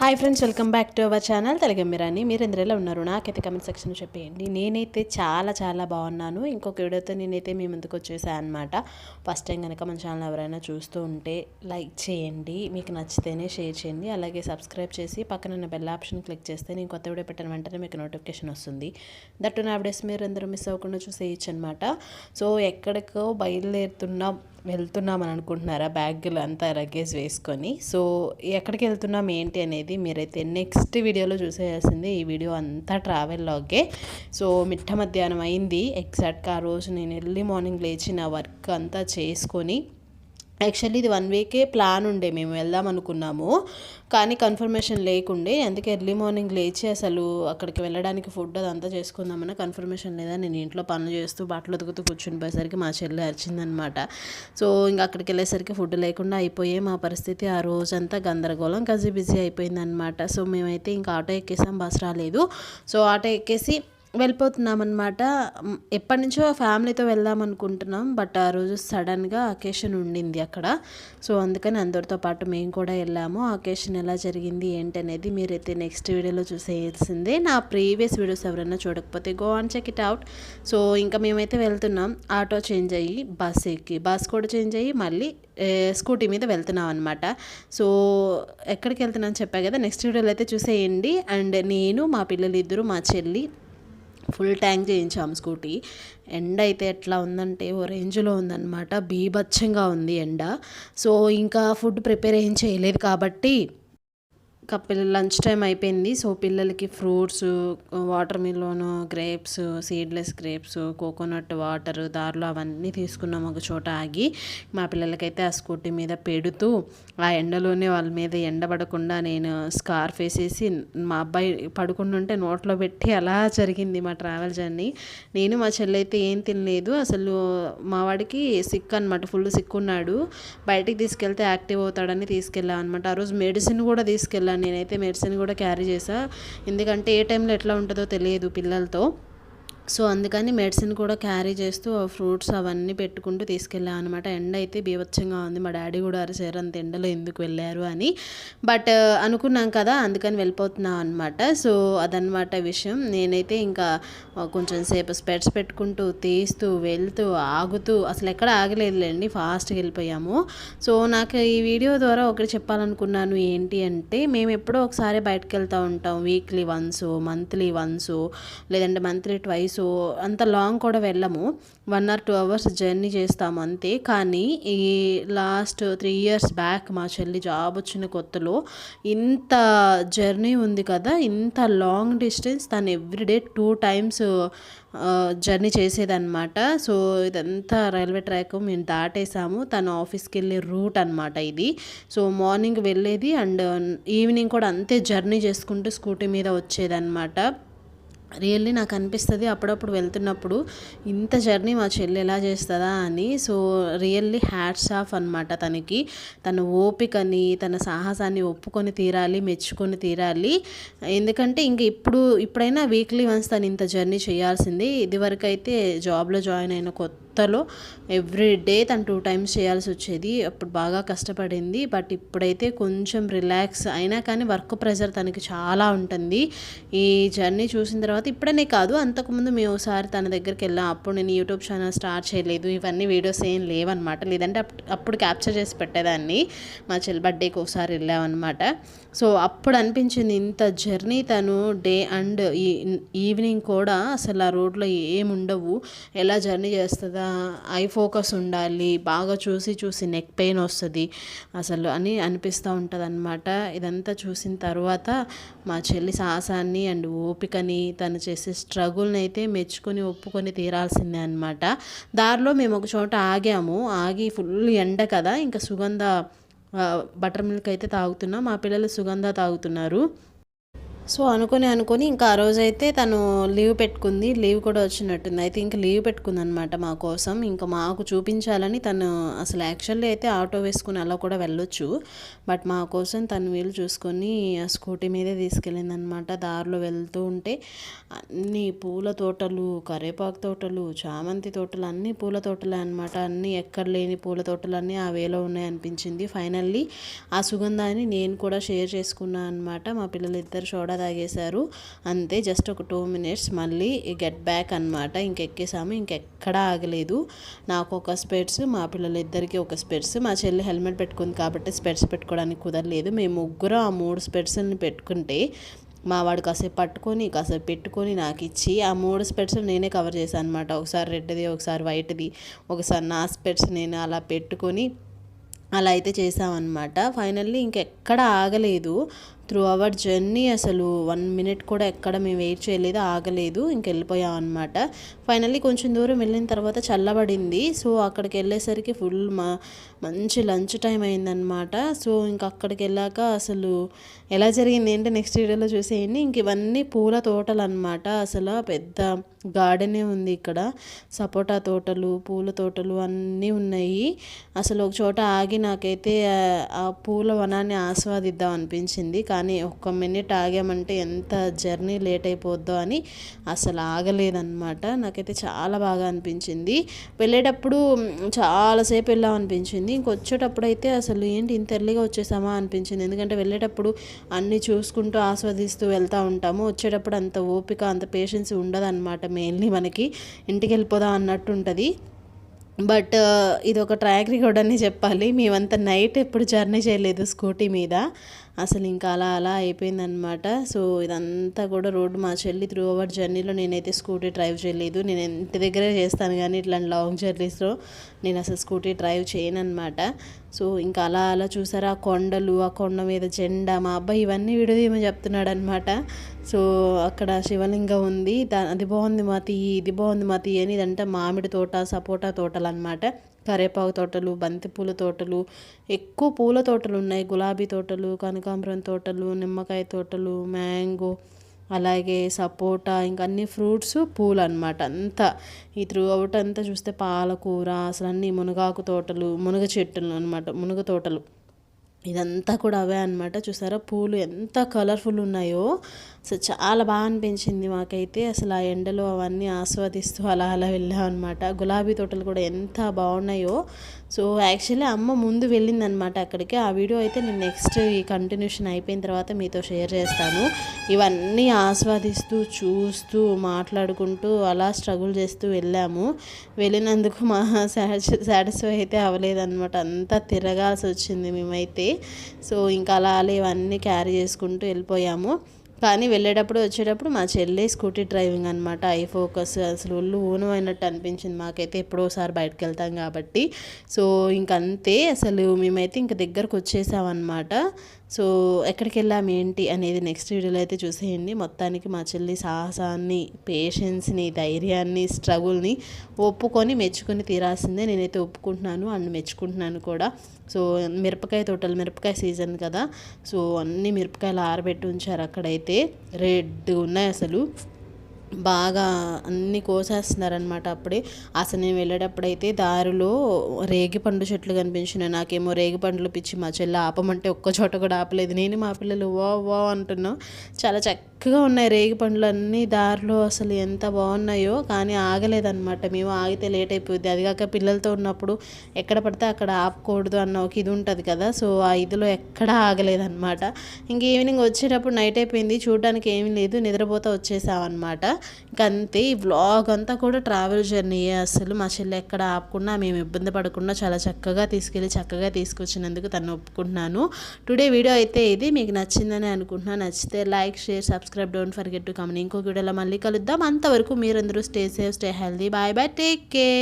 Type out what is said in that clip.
Hi friends, welcome back to our channel తెలుగమ్మిరాని. మీరు ఎందులో ఉన్నారు? నాకైతే కమెంట్ సెక్షన్ చెప్పేయండి. నేనైతే చాలా బాగున్నాను. ఇంకొక వీడియోతో నేనైతే మీ ముందుకు వచ్చేసాను అనమాట. ఫస్ట్ టైం కనుక మన ఛానల్ ఎవరైనా చూస్తూ ఉంటే లైక్ చేయండి, మీకు నచ్చితేనే షేర్ చేయండి, అలాగే సబ్స్క్రైబ్ చేసి పక్కన ఉన్న బెల్ ఆప్షన్ క్లిక్ చేస్తే నేను కొత్త వీడియో పెట్టిన వెంటనే మీకు నోటిఫికేషన్ వస్తుంది. దట్టు నా అప్డేట్స్ మీరు అందరూ మిస్ అవ్వకుండా చూసేయచ్చు అనమాట. సో ఎక్కడికో వెళ్తున్నామని అనుకుంటున్నారా? బ్యాగులు అంతా లగేజ్ వేసుకొని. సో ఎక్కడికి వెళ్తున్నాం ఏంటి అనేది మీరైతే నెక్స్ట్ వీడియోలో చూసేయాల్సిందే. ఈ వీడియో అంతా ట్రావెల్ లాగే. సో మిట్ట మధ్యాహ్నం అయింది ఎగ్జాక్ట్గా. ఆ రోజు నేను ఎర్లీ మార్నింగ్ లేచి నా వర్క్ అంతా చేసుకొని, యాక్చువల్లీ ఇది 1 వీకే ప్లాన్ ఉండే, మేము వెళ్దాం అనుకున్నాము కానీ కన్ఫర్మేషన్ లేకుండే. అందుకే ఎర్లీ మార్నింగ్ లేచి అసలు అక్కడికి వెళ్ళడానికి ఫుడ్ అదంతా చేసుకుందామన్నా కన్ఫర్మేషన్ లేదా. నేను ఇంట్లో పనులు చేస్తూ బట్టలు ఉతుకుతూ కూర్చుని పోయేసరికి మా చెల్లి అరిచిందనమాట. సో ఇంకా అక్కడికి వెళ్ళేసరికి ఫుడ్ లేకుండా అయిపోయే మా పరిస్థితి. ఆ రోజంతా గందరగోళం, బిజీ అయిపోయిందనమాట. సో మేమైతే ఇంకా ఆటో ఎక్కేసాం, బస్ రాలేదు. సో ఆటో ఎక్కేసి వెళ్ళిపోతున్నామన్నమాట. ఎప్పటి నుంచో ఫ్యామిలీతో వెళ్దాం అనుకుంటున్నాం, బట్ ఆ రోజు సడన్గా అకేషన్ ఉండింది అక్కడ. సో అందుకని అందరితో పాటు మేము కూడా వెళ్ళాము. అకేషన్ ఎలా జరిగింది ఏంటనేది మీరైతే నెక్స్ట్ వీడియోలో చూసేయాల్సిందే. నా ప్రీవియస్ వీడియోస్ ఎవరైనా చూడకపోతే go and check it out. So ఇంకా మేమైతే వెళ్తున్నాం. ఆటో చేంజ్ అయ్యి బస్ ఎక్కి, బస్ కూడా చేంజ్ అయ్యి మళ్ళీ స్కూటీ మీద వెళ్తున్నాం అనమాట. సో ఎక్కడికి వెళ్తున్నాను చెప్పా కదా, నెక్స్ట్ వీడియోలో అయితే చూసేయండి. అండ్ నేను, మా పిల్లలు ఇద్దరు, మా చెల్లి ఫుల్ ట్యాంక్ చేయించాము స్కూటీ. ఎండ అయితే ఎట్లా ఉందంటే ఓ రేంజ్లో ఉందన్నమాట. బీభత్సంగా ఉంది ఎండ. సో ఇంకా ఫుడ్ ప్రిపేర్ ఏం చేయలేదు కాబట్టి లంచ్ టైం అయిపోయింది. సో పిల్లలకి fruits, watermelon, grapes, seedless grapes, coconut water దారిలో అవన్నీ తీసుకున్నాం ఒక చోట ఆగి. మా పిల్లలకైతే ఆ స్కూటీ మీద పెడుతూ ఆ ఎండలోనే వాళ్ళ మీద ఎండబడకుండా నేను స్కార్ఫ్ వేసేసి, మా అబ్బాయి పడుకుంటుంటే నోట్లో పెట్టి అలా జరిగింది మా ట్రావెల్ జర్నీ. నేను మా చెల్లి అయితే ఏం తినలేదు అసలు. మా వాడికి సిక్ అనమాట, ఫుల్ సిక్ ఉన్నాడు. బయటికి తీసుకెళ్తే యాక్టివ్ అవుతాడని తీసుకెళ్ళాం అనమాట. ఆ రోజు మెడిసిన్ కూడా తీసుకెళ్ళాను. నేనైతే మెడిసిన్ కూడా క్యారీ చేసా, ఎందుకంటే ఏ టైంలో ఎట్లా ఉంటుందో తెలియదు పిల్లలతో. సో అందుకని మెడిసిన్ కూడా క్యారీ చేస్తూ ఫ్రూట్స్ అవన్నీ పెట్టుకుంటూ తీసుకెళ్ళాం అనమాట. ఎండ అయితే బీభత్సంగా ఉంది. మా డాడీ కూడా అరిసారు, అంత ఎండలో ఎందుకు వెళ్ళారు అని. బట్ అనుకున్నాం కదా, అందుకని వెళ్ళిపోతున్నాం అనమాట. సో అదనమాట విషయం. నేనైతే ఇంకా కొంచెం సేపు స్పెట్స్ పెట్టుకుంటూ తీస్తూ వెళ్తూ ఆగుతూ అసలు ఎక్కడ ఆగలేదులేండి, ఫాస్ట్గా వెళ్ళిపోయాము. సో నాకు ఈ వీడియో ద్వారా ఒకటి చెప్పాలనుకున్నాను. ఏంటి అంటే, మేము ఎప్పుడో ఒకసారి బయటకు వెళ్తూ ఉంటాం, వీక్లీ వన్స్, మంత్లీ వన్స్, లేదంటే మంత్లీ ట్వైస్. సో అంత లాంగ్ కూడా వెళ్ళము, 1 or 2 hours జర్నీ చేస్తాము అంతే. కానీ ఈ లాస్ట్ 3 years బ్యాక్ మా చెల్లి జాబ్ వచ్చిన కొత్తలో ఇంత జర్నీ ఉంది కదా, ఇంత లాంగ్ డిస్టెన్స్ తను ఎవ్రీడే 2 times జర్నీ చేసేదన్నమాట. సో ఇదంతా రైల్వే ట్రాక్ మేము దాటేసాము. తను ఆఫీస్కి వెళ్ళే రూట్ అనమాట ఇది. సో మార్నింగ్ వెళ్ళేది అండ్ ఈవినింగ్ కూడా అంతే జర్నీ చేసుకుంటూ స్కూటీ మీద వచ్చేదన్నమాట. రియల్లీ నాకు అనిపిస్తుంది అప్పుడప్పుడు వెళ్తున్నప్పుడు, ఇంత జర్నీ మా చెల్లి ఎలా చేస్తుందా అని. సో రియల్లీ హ్యాట్స్ ఆఫ్ అనమాట తనకి. తన ఓపికని, తన సాహసాన్ని ఒప్పుకొని తీరాలి, మెచ్చుకొని తీరాలి. ఎందుకంటే ఇంక ఇప్పుడైనా వీక్లీ వన్స్ తను ఇంత జర్నీ చేయాల్సింది. ఇదివరకు అయితే జాబ్లో జాయిన్ అయిన కొత్తలో ఎవ్రీ డే తను 2 times చేయాల్సి వచ్చేది. అప్పుడు బాగా కష్టపడింది. బట్ ఇప్పుడైతే కొంచెం రిలాక్స్ అయినా కానీ వర్క్ ప్రెషర్ తనకి చాలా ఉంటుంది. ఈ జర్నీ చూసిన తర్వాత, ఇప్పుడనే కాదు అంతకుముందు మేము ఒకసారి తన దగ్గరికి వెళ్ళాం. అప్పుడు నేను యూట్యూబ్ ఛానల్ స్టార్ట్ చేయలేదు, ఇవన్నీ వీడియోస్ ఏం లేవన్నమాట. లేదంటే అప్పుడు క్యాప్చర్ చేసి పెట్టేదాన్ని. మా చెల్లి బర్త్డేకి ఒకసారి వెళ్ళామన్నమాట. సో అప్పుడు అనిపించింది ఇంత జర్నీ తను డే అండ్ ఈవినింగ్ కూడా అసలు ఆ రోడ్లో ఏముండవు, ఎలా జర్నీ చేస్తుందా, ఐ ఫోకస్ ఉండాలి, బాగా చూసి నెక్ పెయిన్ వస్తుంది అసలు అని అనిపిస్తూ ఉంటుంది అనమాట. ఇదంతా చూసిన తర్వాత మా చెల్లి సాహసాన్ని అండ్ ఓపికని, తను చేసే స్ట్రగుల్ని అయితే మెచ్చుకొని ఒప్పుకొని తీరాల్సిందే అనమాట. దారిలో మేము ఒక చోట ఆగి ఫుల్ ఎండ కదా, ఇంకా సుగంధ బటర్ మిల్క్ అయితే తాగుతున్నాం. మా పిల్లలు సుగంధ తాగుతున్నారు. సో అనుకొని ఇంకా ఆ రోజైతే తను లీవ్ పెట్టుకుంది. లీవ్ కూడా వచ్చినట్టుంది. అయితే ఇంక లీవ్ పెట్టుకుందనమాట మా కోసం. ఇంకా మాకు చూపించాలని తను అసలు యాక్చువల్లీ అయితే ఆటో వేసుకుని అలా కూడా వెళ్ళొచ్చు. బట్ మా కోసం తను వీలు చూసుకొని ఆ స్కూటీ మీదే తీసుకెళ్ళిందనమాట. దారిలో వెళ్తూ ఉంటే అన్ని పూల తోటలు, కరివేపాకు తోటలు, చామంతి తోటలు, అన్నీ పూల తోటలే అనమాట. అన్నీ ఎక్కడ లేని పూల తోటలన్నీ ఆ వేలో ఉన్నాయనిపించింది. ఫైనల్లీ ఆ సుగంధాన్ని నేను కూడా షేర్ చేసుకున్నాను అనమాట. మా పిల్లలు ఇద్దరు సోడా తాగేశారు. అంతే, జస్ట్ ఒక 2 minutes మళ్ళీ గెట్ బ్యాక్ అనమాట. ఇంకెక్కేసాము, ఇంకెక్కడా ఆగలేదు. నాకు ఒక స్పెట్స్, మా పిల్లలిద్దరికి ఒక స్పెట్స్. మా చెల్లి హెల్మెట్ పెట్టుకుంది కాబట్టి స్పెట్స్ పెట్టుకోవడానికి కుదరలేదు. మేము ముగ్గురు ఆ 3 స్పెట్స్ని పెట్టుకుంటే మా వాడు కాసేపు పట్టుకొని కాసేపు పెట్టుకొని నాకు ఇచ్చి ఆ 3 స్పెట్స్ నేనే కవర్ చేశాను అనమాట. ఒకసారి రెడ్ది, ఒకసారి వైట్ది, ఒకసారి నా స్పెట్స్ నేను అలా పెట్టుకొని అలా అయితే చేసామన్నమాట. ఫైనల్లీ ఇంకెక్కడ ఆగలేదు. త్రూ అవర్ జర్నీ అసలు 1 minute కూడా ఎక్కడ మేము వెయిట్ చేయలేదు, ఆగలేదు, ఇంకెళ్ళిపోయాం అనమాట. ఫైనల్లీ కొంచెం దూరం వెళ్ళిన తర్వాత చల్లబడింది. సో అక్కడికి వెళ్ళేసరికి ఫుల్ మంచి లంచ్ టైం అయిందనమాట. సో ఇంక అక్కడికి వెళ్ళాక అసలు ఎలా జరిగింది ఏంటి నెక్స్ట్ వీడియోలో చూసేయండి. ఇంక ఇవన్నీ పూల తోటలు అనమాట. అసలు పెద్ద గార్డెనే ఉంది ఇక్కడ. సపోటా తోటలు, పూల తోటలు అన్నీ ఉన్నాయి. అసలు ఒక చోట ఆగి నాకైతే ఆ పూల వనాన్ని ఆస్వాదిద్దాం అనిపించింది. కానీ ఒక్క మినిట్ ఆగామంటే ఎంత జర్నీ లేట్ అయిపోద్దో అని అసలు ఆగలేదన్నమాట. నాకైతే చాలా బాగా అనిపించింది. వెళ్ళేటప్పుడు చాలాసేపు వెళ్ళాం అనిపించింది. ఇంకొచ్చేటప్పుడు అయితే అసలు ఏంటి ఇంత ఎర్లీగా వచ్చేసామా అనిపించింది. ఎందుకంటే వెళ్ళేటప్పుడు అన్నీ చూసుకుంటూ ఆస్వాదిస్తూ వెళ్తూ ఉంటాము. వచ్చేటప్పుడు అంత ఓపిక, అంత పేషెన్స్ ఉండదన్నమాట. మెయిన్లీ మనకి ఇంటికి వెళ్ళిపోదాం అన్నట్టు ఉంటుంది. బట్ ఇది ఒక ట్రాక్ రికార్డ్ అని చెప్పాలి. మేమంతా నైట్ ఎప్పుడు జర్నీ చేయలేదు స్కూటీ మీద. అసలు ఇంకా అలా అయిపోయిందనమాట. సో ఇదంతా కూడా రోడ్డు. మా చెల్లి త్రూ అవర్ జర్నీలో నేనైతే స్కూటీ డ్రైవ్ చేయలేదు. నేను ఇంటి దగ్గరే చేస్తాను కానీ ఇట్లాంటి లాంగ్ జర్నీస్లో నేను అసలు స్కూటీ డ్రైవ్ చేయను అనమాట. సో ఇంకా అలా చూసారా ఆ కొండలు, ఆ కొండ మీద జెండా. మా అబ్బాయి ఇవన్నీ వీడియో చెప్తున్నాడు అనమాట. సో అక్కడ శివలింగం ఉంది, అది బాగుంది మా తీయి, ఇది బాగుంది మా తీయి అని. ఇదంతా మామిడి తోట, సపోటా తోటలు అనమాట. కరివేపాకు తోటలు, బంతిపూల తోటలు, ఎక్కువ పూల తోటలు ఉన్నాయి. గులాబీ తోటలు, కనకాంబరం తోటలు, నిమ్మకాయ తోటలు, మ్యాంగో, అలాగే సపోటా, ఇంకా అన్ని ఫ్రూట్స్, పూలు అనమాట. అంతా ఈ త్రూ అవుట్ అంతా చూస్తే పాలకూర, అసలు అన్ని మునగాకు తోటలు, మునగ చెట్టులు అనమాట, మునగ తోటలు, ఇదంతా కూడా అవే అనమాట. చూసారా పూలు ఎంత కలర్ఫుల్ ఉన్నాయో. సో చాలా బాగా అనిపించింది మాకైతే. అసలు ఆ ఎండలో అవన్నీ ఆస్వాదిస్తూ అలా వెళ్ళాం అనమాట. గులాబీ తోటలు కూడా ఎంత బాగున్నాయో. సో యాక్చువల్లీ అమ్మ ముందు వెళ్ళిందనమాట అక్కడికి. ఆ వీడియో అయితే నేను నెక్స్ట్ ఈ కంటిన్యూషన్ అయిపోయిన తర్వాత మీతో షేర్ చేస్తాను. ఇవన్నీ ఆస్వాదిస్తూ, చూస్తూ, మాట్లాడుకుంటూ అలా స్ట్రగుల్ చేస్తూ వెళ్ళాము. వెళ్ళినందుకు మా సాటిస్ఫై అయితే అవ్వలేదన్నమాట. అంతా తిరగాల్సి వచ్చింది మేమైతే. సో ఇంకా అలా ఇవన్నీ క్యారీ చేసుకుంటూ వెళ్ళిపోయాము. కానీ వెళ్ళేటప్పుడు వచ్చేటప్పుడు మా చెల్లి స్కూటీ డ్రైవింగ్ అనమాట. ఐ ఫోకస్ అసలు ఒళ్ళు ఊనమైనట్టు అనిపించింది మాకైతే. ఎప్పుడోసారి బయటకు వెళ్తాం కాబట్టి. సో ఇంకంతే, అసలు మేమైతే ఇంక దగ్గరకు వచ్చేసామన్నమాట. సో ఎక్కడికి వెళ్ళాము ఏంటి అనేది నెక్స్ట్ వీడియోలో అయితే చూసేయండి. మొత్తానికి మా చెల్లి సాహసాన్ని, పేషెన్స్ని, ధైర్యాన్ని, స్ట్రగుల్ని ఒప్పుకొని మెచ్చుకొని తీరాల్సిందే. నేనైతే ఒప్పుకుంటున్నాను అండ్ మెచ్చుకుంటున్నాను కూడా. సో మిరపకాయ తోటలు, మిరపకాయ సీజన్ కదా. సో అన్ని మిరపకాయలు ఆరబెట్టి ఉంచారు అక్కడైతే. రెడ్ ఉన్నాయి అసలు, బాగా అన్నీ కోసేస్తున్నారనమాట అప్పుడే. అసలు నేను వెళ్ళేటప్పుడైతే దారిలో రేగిపండు చెట్లు కనిపించినాయి. నాకేమో రేగిపండ్లు పిచ్చి. మా చెల్లి ఆపమంటే ఒక్క చోట కూడా ఆపలేదు. నేను మా పిల్లలు వా అంటున్నాం. చాలా చక్కగా ఉన్నాయి రేగిపండ్లు అన్నీ దారిలో. అసలు ఎంత బాగున్నాయో. కానీ ఆగలేదన్నమాట. మేము ఆగితే లేట్ అయిపోద్ది. అదిగాక పిల్లలతో ఉన్నప్పుడు ఎక్కడ పడితే అక్కడ ఆపకూడదు అన్న ఒక ఇది ఉంటుంది కదా. సో ఆ ఇదిలో ఎక్కడా ఆగలేదన్నమాట. ఇంక ఈవినింగ్ వచ్చేటప్పుడు నైట్ అయిపోయింది, చూడడానికి ఏమీ లేదు, నిద్రపోతా వచ్చేసామన్నమాట. ఇంకంతే. ఈ వ్లాగ్ అంతా కూడా ట్రావెల్ జర్నీయే. అసలు మా చెల్లి ఎక్కడ ఆపకుండా, మేము ఇబ్బంది పడకుండా చాలా చక్కగా తీసుకెళ్ళి చక్కగా తీసుకొచ్చినందుకు తను ఒప్పుకుంటున్నాను. టుడే వీడియో అయితే ఇది. మీకు నచ్చిందని అనుకుంటున్నాను. నచ్చితే like, share, subscribe, don't forget to comment. ఇంకో వీడియోలో మళ్ళీ కలుద్దాం. అంతవరకు మీరందరూ stay safe, stay healthy. Bye bye, take care.